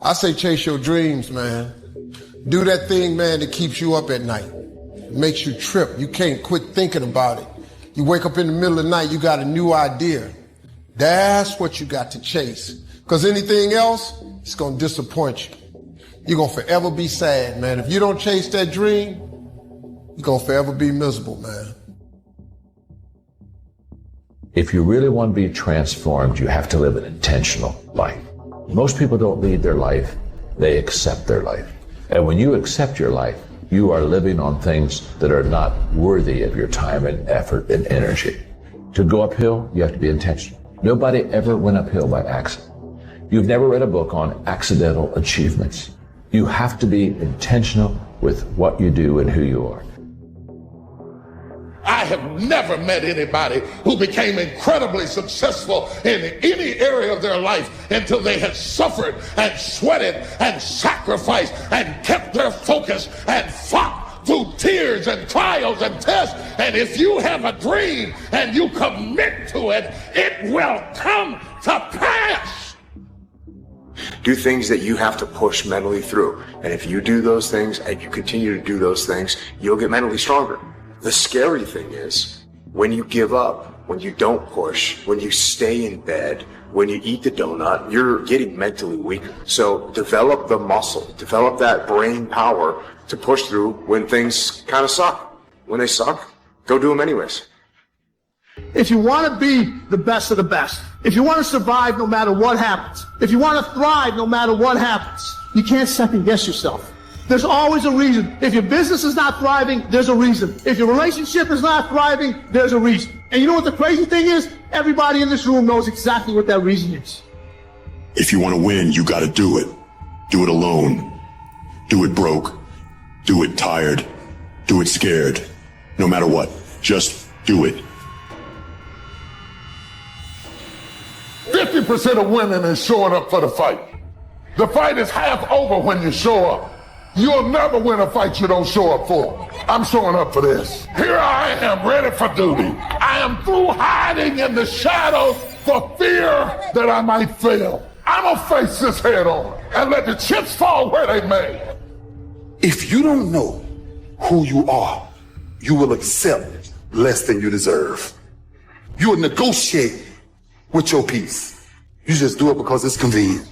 I say chase your dreams, man. Do that thing, man, that keeps you up at night. It makes you trip. You can't quit thinking about it. You wake up in the middle of the night, you got a new idea. That's what you got to chase. Because anything else, it's going to disappoint you. You're going to forever be sad, man. If you don't chase that dream, you're going to forever be miserable, man. If you really want to be transformed, you have to live an intentional life. Most people don't lead their life, they accept their life. And when you accept your life, you are living on things that are not worthy of your time and effort and energy. To go uphill, you have to be intentional. Nobody ever went uphill by accident. You've never read a book on accidental achievements. You have to be intentional with what you do and who you are. I have never met anybody who became incredibly successful in any area of their life until they had suffered and sweated and sacrificed and kept their focus and fought through tears and trials and tests. And if you have a dream and you commit to it, it will come to pass. Do things that you have to push mentally through. And if you do those things and you continue to do those things, you'll get mentally stronger. The scary thing is when you give up, when you don't push, when you stay in bed, when you eat the donut, you're getting mentally weaker. So develop the muscle, develop that brain power to push through when things kind of suck. When they suck, go do them anyways. If you want to be the best of the best, if you want to survive no matter what happens, if you want to thrive no matter what happens, you can't second guess yourself. There's always a reason. If your business is not thriving, there's a reason. If your relationship is not thriving, there's a reason. And you know what the crazy thing is? Everybody in this room knows exactly what that reason is. If you want to win, you got to do it. Do it alone. Do it broke. Do it tired. Do it scared. No matter what, just do it. 50% of winning is showing up for the fight. The fight is half over when you show up. You'll never win a fight you don't show up for. I'm showing up for this. Here I am, ready for duty. I am through hiding in the shadows for fear that I might fail. I'm gonna face this head on and let the chips fall where they may. If you don't know who you are, you will accept less than you deserve. You will negotiate with your peace. You just do it because it's convenient.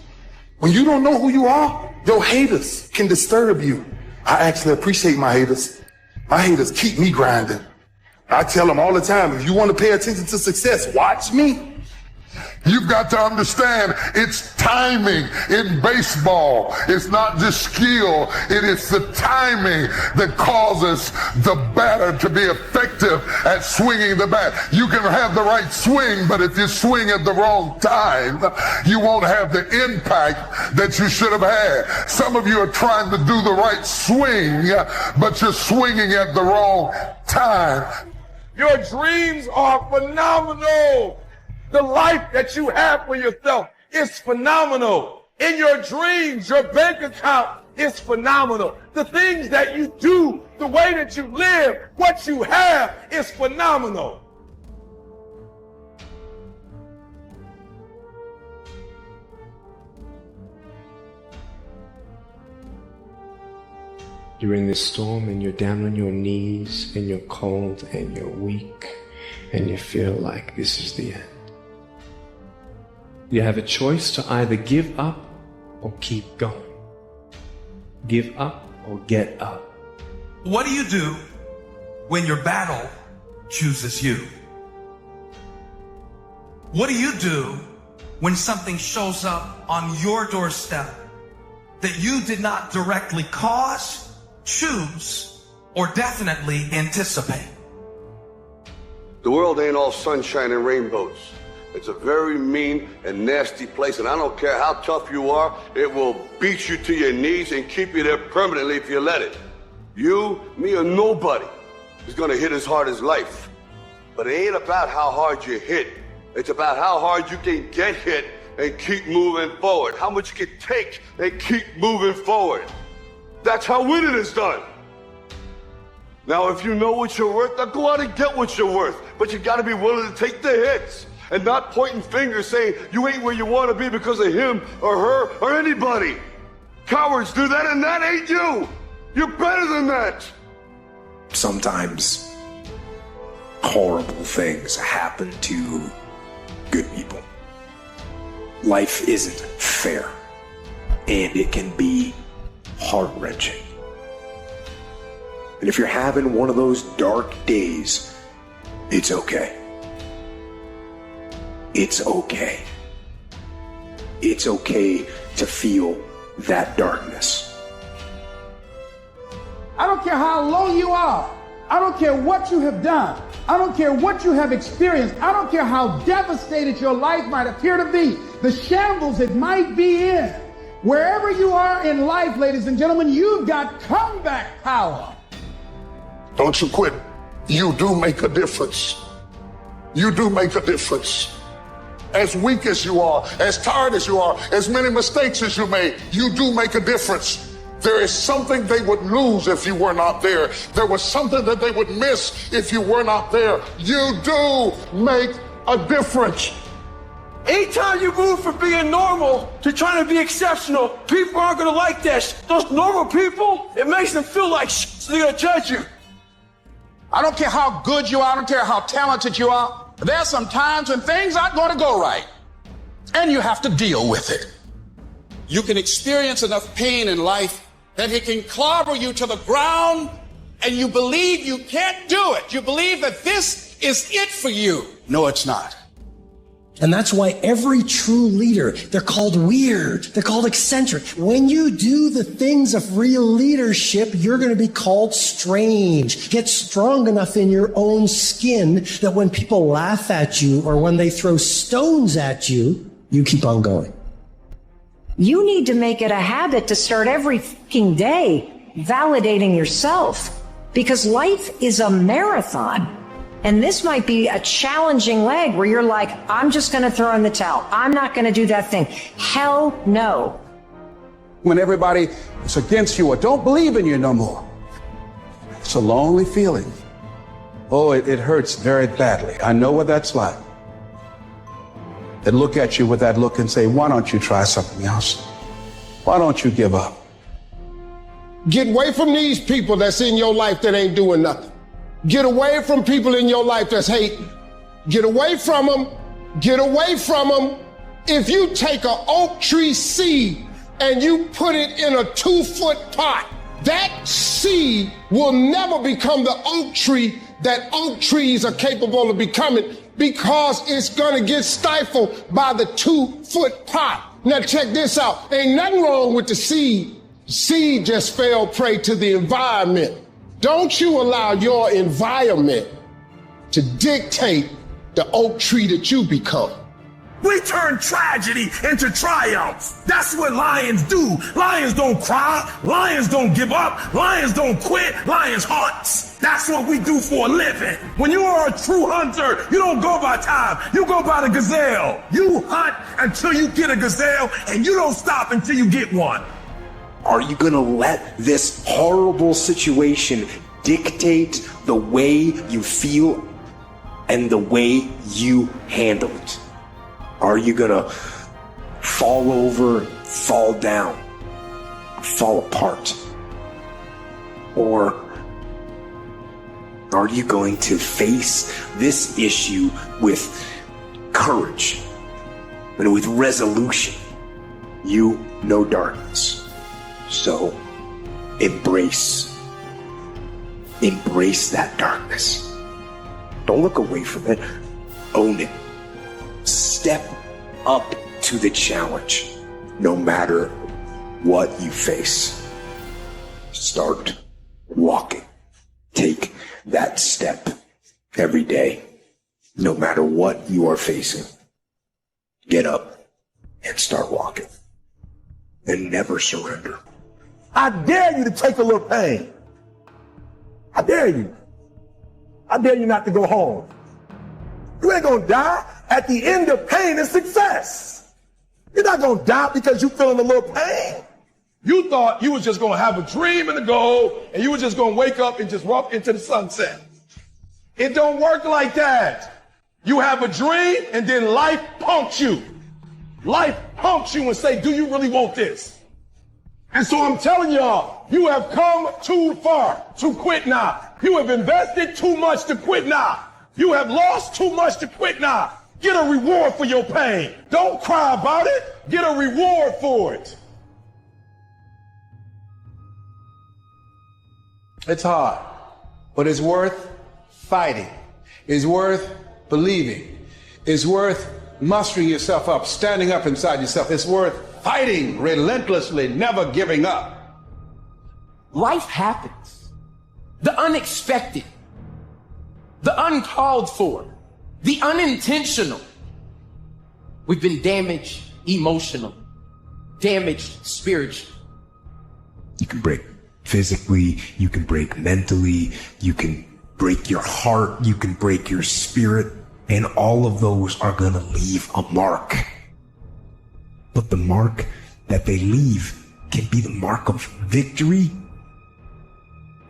When you don't know who you are, your haters can disturb you. I actually appreciate my haters. My haters keep me grinding. I tell them all the time, if you want to pay attention to success, watch me. You've got to understand it's timing in baseball. It's not just skill. It is the timing that causes the batter to be effective at swinging the bat. You can have the right swing, but if you swing at the wrong time, you won't have the impact that you should have had. Some of you are trying to do the right swing, but you're swinging at the wrong time. Your dreams are phenomenal. The life that you have for yourself is phenomenal. In your dreams, your bank account is phenomenal. The things that you do, the way that you live, what you have is phenomenal. You're in this storm and you're down on your knees and you're cold and you're weak and you feel like this is the end. You have a choice to either give up or keep going. Give up or get up. What do you do when your battle chooses you? What do you do when something shows up on your doorstep that you did not directly cause, choose, or definitely anticipate? The world ain't all sunshine and rainbows. It's a very mean and nasty place, and I don't care how tough you are, it will beat you to your knees and keep you there permanently if you let it. You, me, or nobody is gonna hit as hard as life. But it ain't about how hard you hit. It's about how hard you can get hit and keep moving forward. How much you can take and keep moving forward. That's how winning is done. Now, if you know what you're worth, now go out and get what you're worth. But you gotta be willing to take the hits. And not pointing fingers saying you ain't where you want to be because of him or her or anybody. Cowards do that, and that ain't you. You're better than that. Sometimes horrible things happen to good people. Life isn't fair, and it can be heart-wrenching. And if you're having one of those dark days, it's okay. It's okay. It's okay to feel that darkness. I don't care how low you are. I don't care what you have done. I don't care what you have experienced. I don't care how devastated your life might appear to be, the shambles it might be in. Wherever you are in life, ladies and gentlemen, you've got comeback power. Don't you quit. You do make a difference. You do make a difference. As weak as you are, as tired as you are, as many mistakes as you made, you do make a difference. There is something they would lose if you were not there. There was something that they would miss if you were not there. You do make a difference. Anytime you move from being normal to trying to be exceptional, people aren't going to like that. Those normal people, it makes them feel like so they're going to judge you. I don't care how good you are. I don't care how talented you are. There are some times when things aren't going to go right, and you have to deal with it. You can experience enough pain in life that it can clobber you to the ground, and you believe you can't do it. You believe that this is it for you. No, it's not. And that's why every true leader, they're called weird. They're called eccentric. When you do the things of real leadership, you're going to be called strange. Get strong enough in your own skin that when people laugh at you or when they throw stones at you, you keep on going. You need to make it a habit to start every fucking day validating yourself, because life is a marathon. And this might be a challenging leg where you're like, I'm just going to throw in the towel. I'm not going to do that thing. Hell no. When everybody is against you or don't believe in you no more, it's a lonely feeling. Oh, it hurts very badly. I know what that's like. They look at you with that look and say, why don't you try something else? Why don't you give up? Get away from these people that's in your life that ain't doing nothing. Get away from people in your life that's hating. Get away from them. Get away from them. If you take an oak tree seed and you put it in a 2-foot pot, that seed will never become the oak tree that oak trees are capable of becoming, because it's gonna get stifled by the 2-foot pot. Now check this out. Ain't nothing wrong with the seed. The seed just fell prey to the environment. Don't you allow your environment to dictate the oak tree that you become. We turn tragedy into triumph. That's what lions do. Lions don't cry. Lions don't give up. Lions don't quit. Lions hunt. That's what we do for a living. When you are a true hunter, you don't go by time. You go by the gazelle. You hunt until you get a gazelle, and you don't stop until you get one. Are you gonna let this horrible situation dictate the way you feel and the way you handle it? Are you gonna fall over, fall down, fall apart? Or are you going to face this issue with courage and with resolution? You know darkness. So embrace that darkness. Don't look away from it. Own it. Step up to the challenge, no matter what you face. Start walking. Take that step every day, no matter what you are facing. Get up and start walking. And never surrender. I dare you to take a little pain. I dare you. I dare you not to go home. You ain't gonna die. At the end of pain is success. You're not gonna die because you feeling a little pain. You thought you was just gonna have a dream and a goal, and you were just gonna wake up and just walk into the sunset. It don't work like that. You have a dream, and then life punks you. Life punks you and say, do you really want this? And so I'm telling y'all, you have come too far to quit now. You have invested too much to quit now. You have lost too much to quit now. Get a reward for your pain. Don't cry about it. Get a reward for it. It's hard, but it's worth fighting. It's worth believing. It's worth mustering yourself up, standing up inside yourself. It's worth fighting relentlessly, never giving up. Life happens. The unexpected, the uncalled for, the unintentional. We've been damaged emotionally, damaged spiritually. You can break physically, you can break mentally, you can break your heart, you can break your spirit, and all of those are gonna leave a mark. But the mark that they leave can be the mark of victory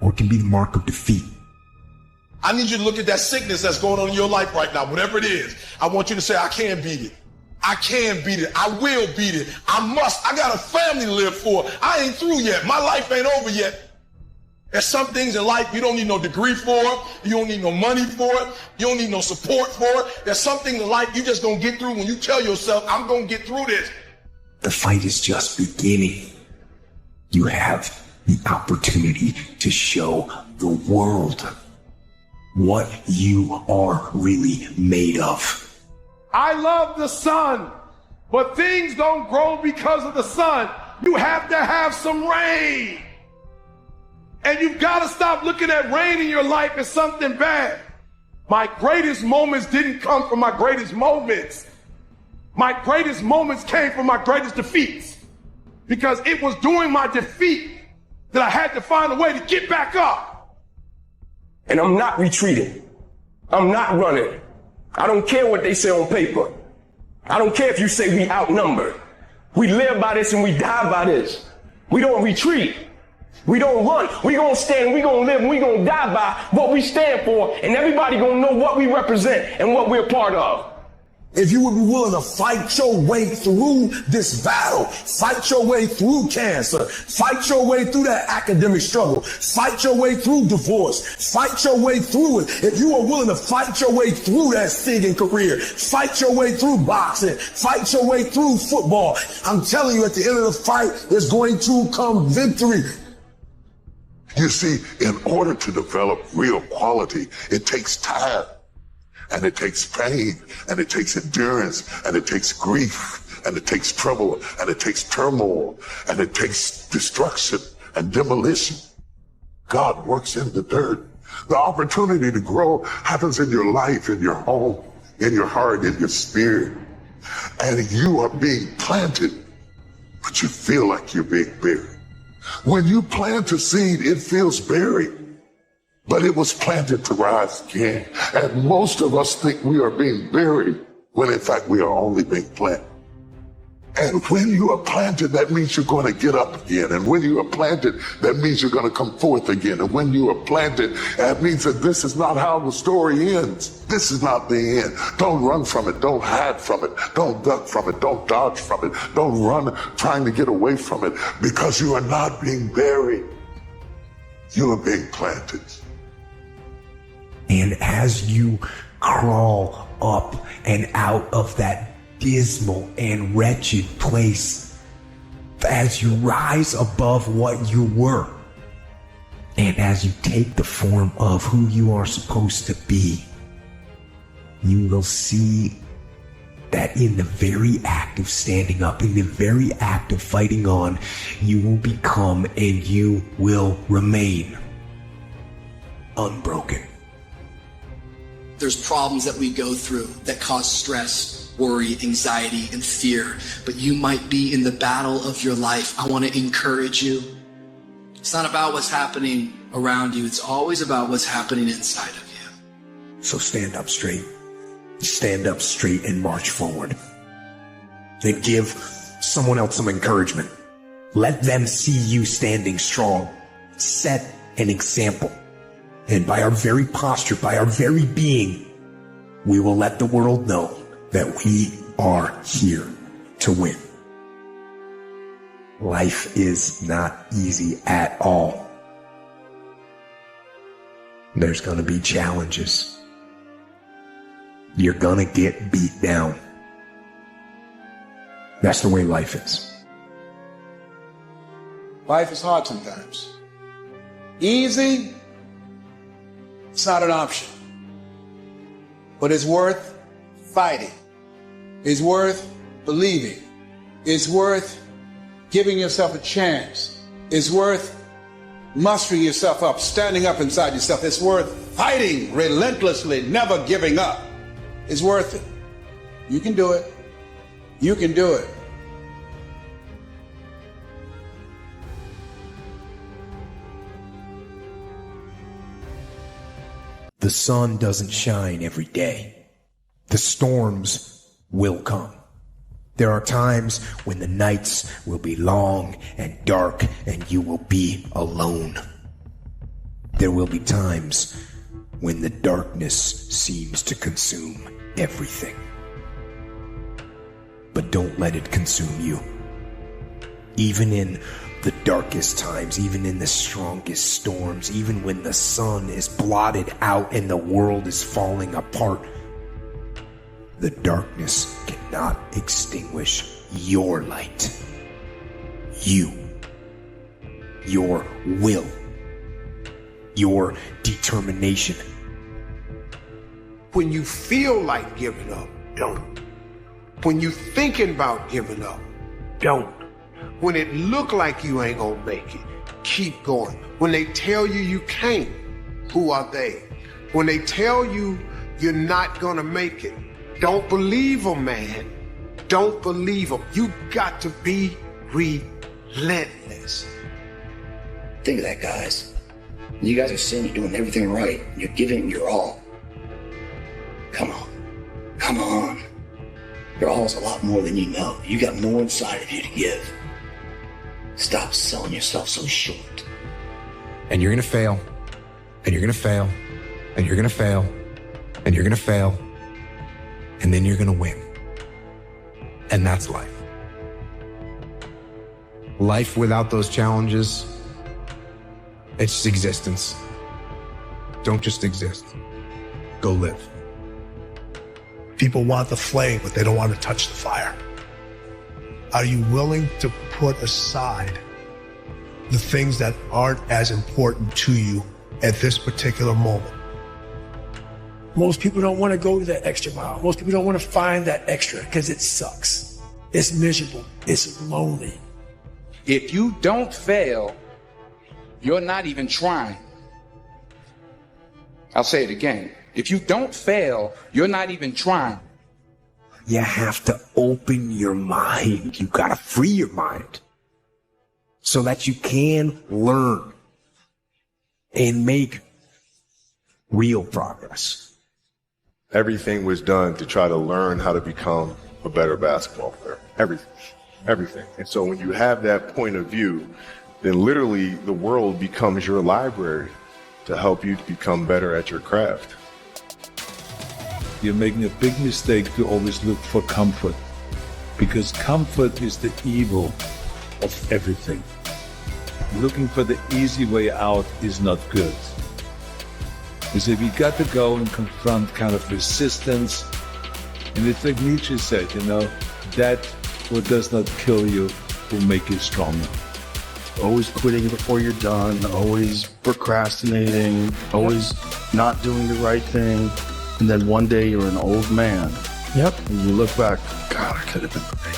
or it can be the mark of defeat. I need you to look at that sickness that's going on in your life right now, whatever it is. I want you to say, I can beat it. I can beat it. I will beat it. I must. I got a family to live for. I ain't through yet. My life ain't over yet. There's some things in life you don't need no degree for. You don't need no money for it. You don't need no support for it. There's some things in life you just gonna get through when you tell yourself, I'm gonna get through this. The fight is just beginning. You have the opportunity to show the world what you are really made of. I love the sun, but things don't grow because of the sun. You have to have some rain. And you've got to stop looking at rain in your life as something bad. My greatest moments didn't come from my greatest moments. My greatest moments came from my greatest defeats. Because it was during my defeat that I had to find a way to get back up. And I'm not retreating. I'm not running. I don't care what they say on paper. I don't care if you say we outnumbered. We live by this and we die by this. We don't retreat. We don't run. We gonna stand, we gonna live, and we gonna die by what we stand for, and everybody gonna know what we represent and what we're part of. If you would be willing to fight your way through this battle, fight your way through cancer, fight your way through that academic struggle, fight your way through divorce, fight your way through it. If you are willing to fight your way through that singing career, fight your way through boxing, fight your way through football, I'm telling you, at the end of the fight, there's going to come victory. You see, in order to develop real quality, it takes time. And it takes pain, and it takes endurance, and it takes grief, and it takes trouble, and it takes turmoil, and it takes destruction and demolition. God works in the dirt. The opportunity to grow happens in your life, in your home, in your heart, in your spirit. And you are being planted, but you feel like you're being buried. When you plant a seed, it feels buried. But it was planted to rise again. And most of us think we are being buried when in fact we are only being planted. And when you are planted, that means you're going to get up again. And when you are planted, that means you're going to come forth again. And when you are planted, that means that this is not how the story ends. This is not the end. Don't run from it. Don't hide from it. Don't duck from it. Don't dodge from it. Don't run trying to get away from it, because you are not being buried. You are being planted. And as you crawl up and out of that dismal and wretched place, as you rise above what you were, and as you take the form of who you are supposed to be, you will see that in the very act of standing up, in the very act of fighting on, you will become and you will remain unbroken. There's problems that we go through that cause stress, worry, anxiety, and fear. But you might be in the battle of your life. I want to encourage you. It's not about what's happening around you. It's always about what's happening inside of you. So stand up straight and march forward. Then give someone else some encouragement. Let them see you standing strong. Set an example. And by our very posture, by our very being, we will let the world know that we are here to win. Life is not easy at all. There's gonna be challenges. You're gonna get beat down. That's the way life is. Life is hard sometimes. Easy, it's not an option. But it's worth fighting. It's worth believing. It's worth giving yourself a chance. It's worth mustering yourself up, standing up inside yourself. It's worth fighting relentlessly, never giving up. It's worth it. You can do it. You can do it. The sun doesn't shine every day. The storms will come. There are times when the nights will be long and dark and you will be alone. There will be times when the darkness seems to consume everything. But don't let it consume you. Even in the darkest times, even in the strongest storms, even when the sun is blotted out and the world is falling apart, the darkness cannot extinguish your light. You, your will, your determination. When you feel like giving up, don't. When you thinking about giving up, don't. When it look like you ain't gonna make it, keep going. When they tell you you can't, who are they? When they tell you you're not gonna make it, don't believe them, man. Don't believe them. You got to be relentless. Think of that, guys. You guys are saying you're doing everything right. You're giving your all. Come on. Come on. Your all is a lot more than you know. You got more inside of you to give. Stop selling yourself so short. And you're gonna fail. And you're gonna fail. And you're gonna fail. And you're gonna fail. And then you're gonna win. And that's life. Life without those challenges, it's just existence. Don't just exist. Go live. People want the flame, but they don't want to touch the fire. Are you willing to put aside the things that aren't as important to you at this particular moment? Most people don't want to go that extra mile. Most people don't want to find that extra because it sucks. It's miserable. It's lonely. If you don't fail, you're not even trying. I'll say it again. If you don't fail, you're not even trying. You have to open your mind. You gotta free your mind so that you can learn and make real progress. Everything was done to try to learn how to become a better basketball player. Everything. And so when you have that point of view, then literally the world becomes your library to help you to become better at your craft. You're making a big mistake to always look for comfort, because comfort is the evil of everything. Looking for the easy way out is not good. Because if you got to go and confront kind of resistance, and it's like Nietzsche said, that what does not kill you will make you stronger. Always quitting before you're done, always procrastinating, always not doing the right thing. And then one day you're an old man. Yep. And you look back, God, I could have been great.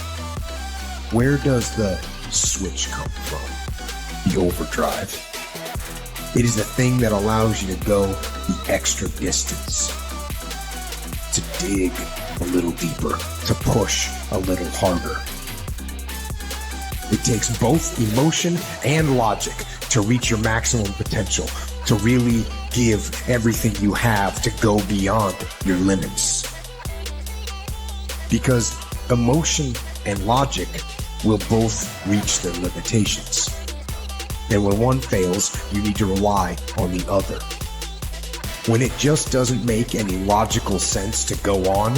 Where does the switch come from? The overdrive. It is the thing that allows you to go the extra distance, to dig a little deeper, to push a little harder. It takes both emotion and logic to reach your maximum potential, to really give everything you have, to go beyond your limits. Because emotion and logic will both reach their limitations. And when one fails, you need to rely on the other. When it just doesn't make any logical sense to go on,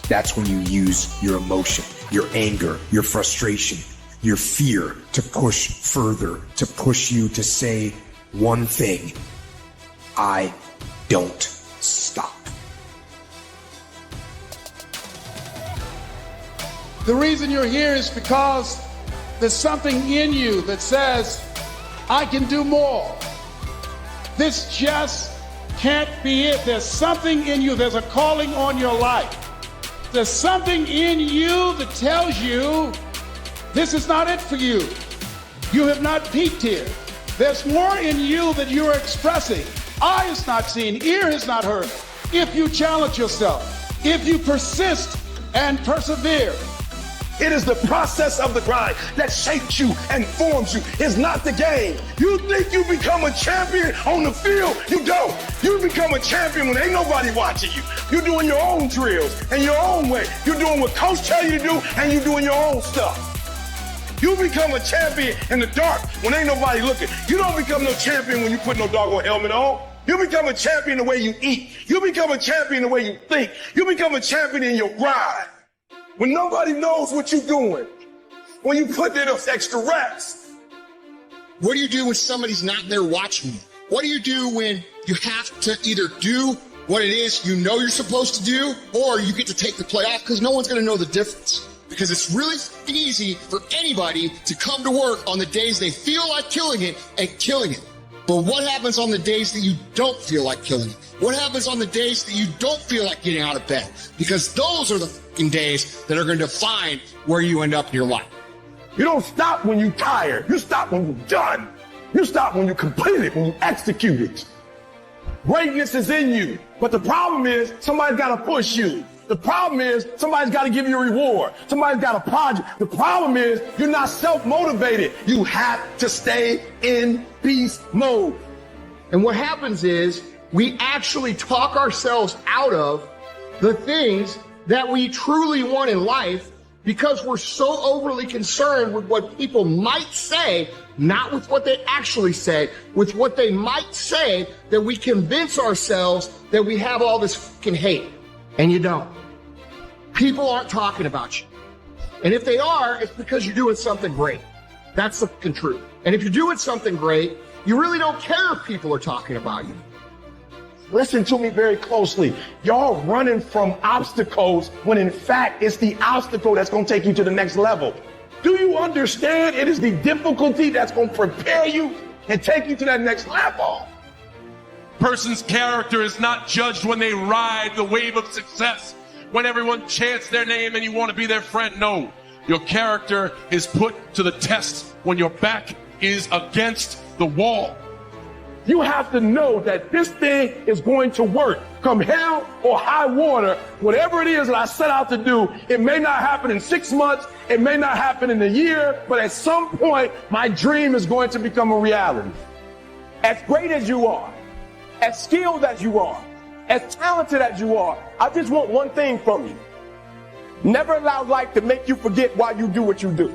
that's when you use your emotion, your anger, your frustration, your fear to push further, to push you to say one thing: I don't stop. The reason you're here is because there's something in you that says, I can do more. This just can't be it. There's something in you. There's a calling on your life. There's something in you that tells you this is not it for you. You have not peaked here. There's more in you that you're expressing. Eye has not seen, ear has not heard. If you challenge yourself, if you persist and persevere. It is the process of the grind that shapes you and forms you. It's not the game. You think you become a champion on the field? You don't. You become a champion when ain't nobody watching you. You're doing your own drills and your own way. You're doing what coach tell you to do, and you're doing your own stuff. You become a champion in the dark when ain't nobody looking. You don't become no champion when you put no doggone helmet on. You become a champion the way you eat. You become a champion the way you think. You become a champion in your grind. When nobody knows what you're doing, when you put in those extra reps. What do you do when somebody's not there watching you? What do you do when you have to either do what it is you know you're supposed to do, or you get to take the play off because no one's going to know the difference? Because it's really easy for anybody to come to work on the days they feel like killing it and killing it. But what happens on the days that you don't feel like killing it? What happens on the days that you don't feel like getting out of bed? Because those are the fucking days that are going to define where you end up in your life. You don't stop when you're tired. You stop when you're done. You stop when you complete it, when you execute it. Greatness is in you. But the problem is somebody's got to push you. The problem is somebody's got to give you a reward. Somebody's got to prod you. The problem is you're not self-motivated. You have to stay in beast mode. And what happens is we actually talk ourselves out of the things that we truly want in life because we're so overly concerned with what people might say, not with what they actually say, with what they might say, that we convince ourselves that we have all this fucking hate. And you don't. People aren't talking about you. And if they are, it's because you're doing something great. That's the fucking truth. And if you're doing something great, you really don't care if people are talking about you. Listen to me very closely. Y'all running from obstacles when in fact it's the obstacle that's going to take you to the next level. Do you understand it is the difficulty that's going to prepare you and take you to that next level? Person's character is not judged when they ride the wave of success, when everyone chants their name and you want to be their friend. No, your character is put to the test when your back is against the wall. You have to know that this thing is going to work. Come hell or high water, whatever it is that I set out to do, it may not happen in 6 months, it may not happen in a year, but at some point, my dream is going to become a reality. As great as you are, as skilled as you are, as talented as you are, I just want one thing from you. Never allow life to make you forget why you do what you do.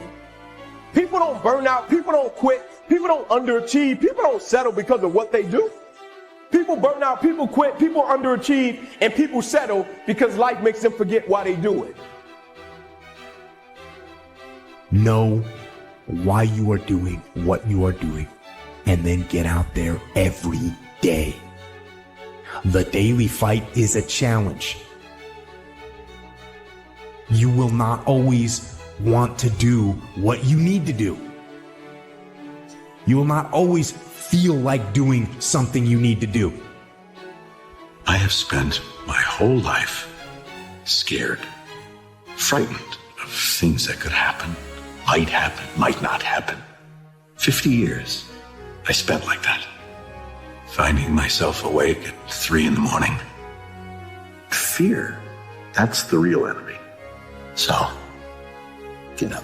People don't burn out, people don't quit, people don't underachieve, people don't settle because of what they do. People burn out, people quit, people underachieve, and people settle because life makes them forget why they do it. Know why you are doing what you are doing, and then get out there every day. The daily fight is a challenge. You will not always want to do what you need to do. You will not always feel like doing something you need to do. I have spent my whole life scared, frightened of things that could happen, might not happen. 50 years I spent like that, finding myself awake at 3 a.m. Fear, that's the real enemy. So, get up,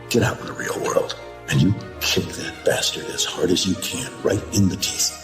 get out in the real world, and you kick that bastard as hard as you can, right in the teeth.